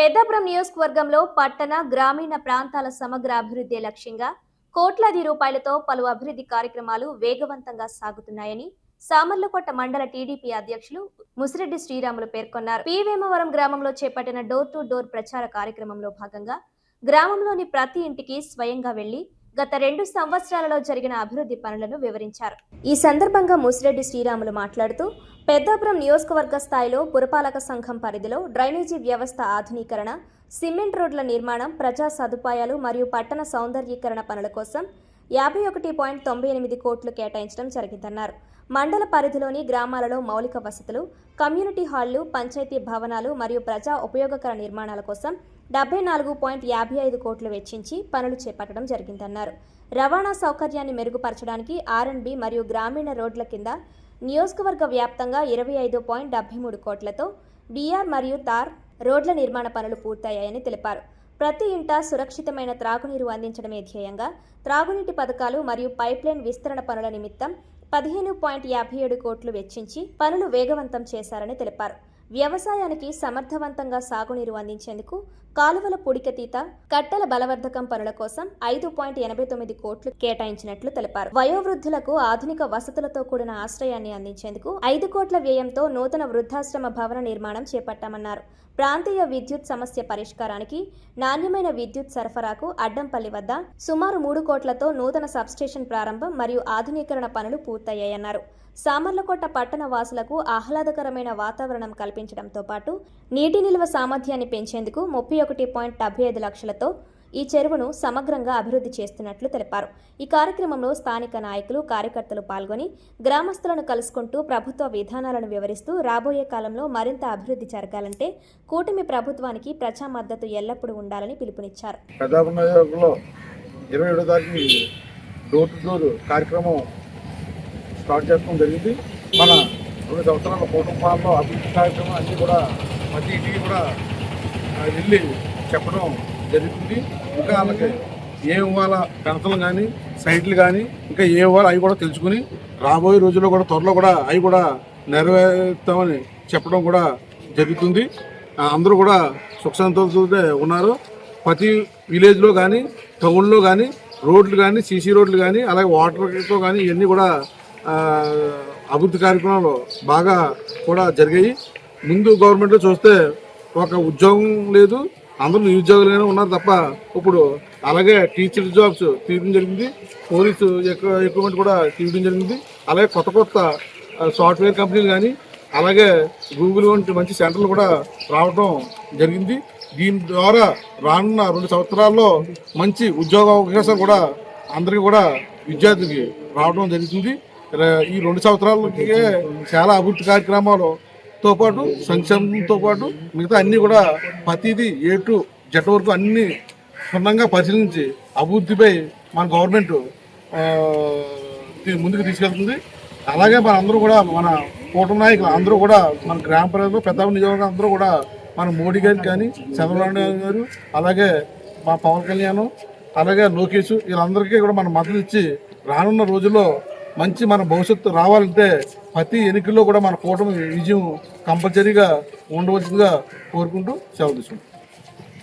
పెద్దాపురం నియోజకవర్గంలో పట్టణ గ్రామీణ ప్రాంతాల సమగ్ర అభివృద్ధి లక్ష్యంగా కోట్లాది రూపాయలతో పలు అభివృద్ధి కార్యక్రమాలు వేగవంతంగా సాగుతున్నాయని సామర్లకోట మండల టీడీపీ అధ్యక్షులు ముసిరెడ్డి శ్రీరాములు పేర్కొన్నారు. వేమవరం గ్రామంలో చేపట్టిన డోర్ టు డోర్ ప్రచార కార్యక్రమంలో భాగంగా గ్రామంలోని ప్రతి ఇంటికి స్వయంగా వెళ్లి గత 2 సంవత్సరాలలో జరిగిన అభివృద్ధి పనులను వివరించారు. ఈ సందర్భంగా ముసిరెడ్డి శ్రీరాములు మాట్లాడుతూ పెద్దాపురం నియోజకవర్గ స్థాయిలో పురపాలక సంఘం పరిధిలో డ్రైనేజీ వ్యవస్థ ఆధునీకరణ, సిమెంట్ రోడ్ల నిర్మాణం, ప్రజా సదుపాయాలు మరియు పట్టణ సౌందర్యీకరణ పనుల కోసం 51.98 కోట్లు కేటాయించడం జరిగిందన్నారు. మండల పరిధిలోని గ్రామాలలో మౌలిక వసతులు, కమ్యూనిటీ హాళ్లు, పంచాయతీ భవనాలు మరియు ప్రజా ఉపయోగకర నిర్మాణాల కోసం 74.55 కోట్లు వెచ్చించి పనులు చేపట్టడం జరిగిందన్నారు. రవాణా సౌకర్యాన్ని మెరుగుపరచడానికి R&B మరియు గ్రామీణ రోడ్ల కింద నియోజకవర్గ వ్యాప్తంగా 25.73 కోట్లతో BR మరియు తార్ రోడ్ల నిర్మాణ పనులు పూర్తయ్యాయని తెలిపారు. ప్రతి ఇంటా సురక్షితమైన త్రాగునీరు అందించడమే ధ్యేయంగా త్రాగునీటి పథకాలు మరియు పైప్లైన్ విస్తరణ పనుల నిమిత్తం 15.57 కోట్లు వెచ్చించి పనులు వేగవంతం చేశారని తెలిపారు. వ్యవసాయానికి సమర్థవంతంగా సాగునీరు అందించేందుకు కాలువల పూడికతీత, కట్టల బలవర్ధకం పనుల కోసం 5.89 కోట్లు కేటాయించినట్లు తెలిపారు. వయోవృద్ధులకు ఆధునిక వసతులతో కూడిన ఆశ్రయాన్ని అందించేందుకు 5 కోట్ల వ్యయంతో నూతన వృద్ధాశ్రమ భవన నిర్మాణం చేపట్టామన్నారు. ప్రాంతీయ విద్యుత్ సమస్య పరిష్కారానికి, నాణ్యమైన విద్యుత్ సరఫరాకు అడ్డంపల్లి వద్ద సుమారు 3 కోట్లతో నూతన సబ్స్టేషన్ ప్రారంభం మరియు ఆధునీకరణ పనులు పూర్తయ్యాయన్నారు. సామర్లకోట పట్టణ వాసులకు ఆహ్లాదకరమైన వాతావరణం కల్పించడంతో పాటు నీటి నిల్వ సామర్థ్యాన్ని పెంచేందుకు 31.75 లక్షలతో ఈ చెరువును సమగ్రంగా అభివృద్ధి చేస్తున్నట్లు తెలిపారు. ఈ కార్యక్రమంలో స్థానిక నాయకులు, కార్యకర్తలు పాల్గొని గ్రామస్తులను కలుసుకుంటూ ప్రభుత్వ విధానాలను వివరిస్తూ రాబోయే కాలంలో మరింత అభివృద్ధి జరగాలంటే కూటమి ప్రభుత్వానికి ప్రజా మద్దతు ఎల్లప్పుడూ ఉండాలని పిలుపునిచ్చారు. స్టార్ట్ చేసుకోవడం జరిగింది. మన 2 సంవత్సరాల కుటుంబాల్లో అభివృద్ధి కార్యక్రమం అన్నీ కూడా ప్రతి ఇంటికి కూడా వెళ్ళి చెప్పడం జరుగుతుంది. ఇంకా వాళ్ళకి ఏ ఇవ్వాలా పెన్షన్లు కానీ, సైట్లు కానీ ఇంకా ఏ ఇవ్వాలో అవి కూడా తెలుసుకుని రాబోయే రోజుల్లో కూడా త్వరలో కూడా అవి కూడా నెరవేరుతామని చెప్పడం కూడా జరుగుతుంది. అందరూ కూడా సుఖ సంతోషాలతో ఉన్నారు. ప్రతి విలేజ్లో కానీ, టౌన్లో కానీ రోడ్లు కానీ, సీసీ రోడ్లు కానీ, అలాగే వాటర్తో కానీ ఇవన్నీ కూడా అభివృద్ధి కార్యక్రమాలు బాగా కూడా జరిగాయి. ముందు గవర్నమెంట్లో చూస్తే ఒక ఉద్యోగం లేదు, అందరూ నిరుద్యోగులుగానే ఉన్నారు తప్ప ఇప్పుడు అలాగే టీచర్ జాబ్స్ తీయడం జరిగింది, పోలీసు ఎక్విప్మెంట్ కూడా తీయడం జరిగింది. అలాగే కొత్త సాఫ్ట్వేర్ కంపెనీలు కానీ, అలాగే గూగుల్ వంటి మంచి సెంటర్లు కూడా రావడం జరిగింది. దీని ద్వారా రానున్న 2 సంవత్సరాల్లో మంచి ఉద్యోగ అవకాశాలు కూడా అందరికీ కూడా విద్యార్థులకి రావడం జరుగుతుంది. ఈ 2 సంవత్సరాలకి చాలా అభివృద్ధి కార్యక్రమాలతో పాటు సంక్షేమంతో పాటు మిగతా అన్నీ కూడా ప్రతిదీ A to Z వరకు అన్ని క్షుణ్ణంగా పరిశీలించి అభివృద్ధిపై మన గవర్నమెంట్ ముందుకు తీసుకెళ్తుంది. అలాగే మన అందరూ కూడా మన కూటమి నాయకులు అందరూ కూడా మన గ్రామ ప్రజలు, పెద్దాపురం నియోజకవర్గం అందరూ కూడా మన మోడీ గారికి కానీ, చంద్రబాబు నాయుడు గారు, అలాగే మా పవన్ కళ్యాణ్, అలాగే లోకేష్ వీళ్ళందరికీ కూడా మన మద్దతు ఇచ్చి రానున్న రోజుల్లో మంచి మన భవిష్యత్తు రావాలంటే ప్రతి ఎన్నికల్లో కూడా మన కూటమి విజయం కంపల్సరీగా ఉండవలసిందిగా కోరుకుంటూ సెలవు తీసుకుంటాం.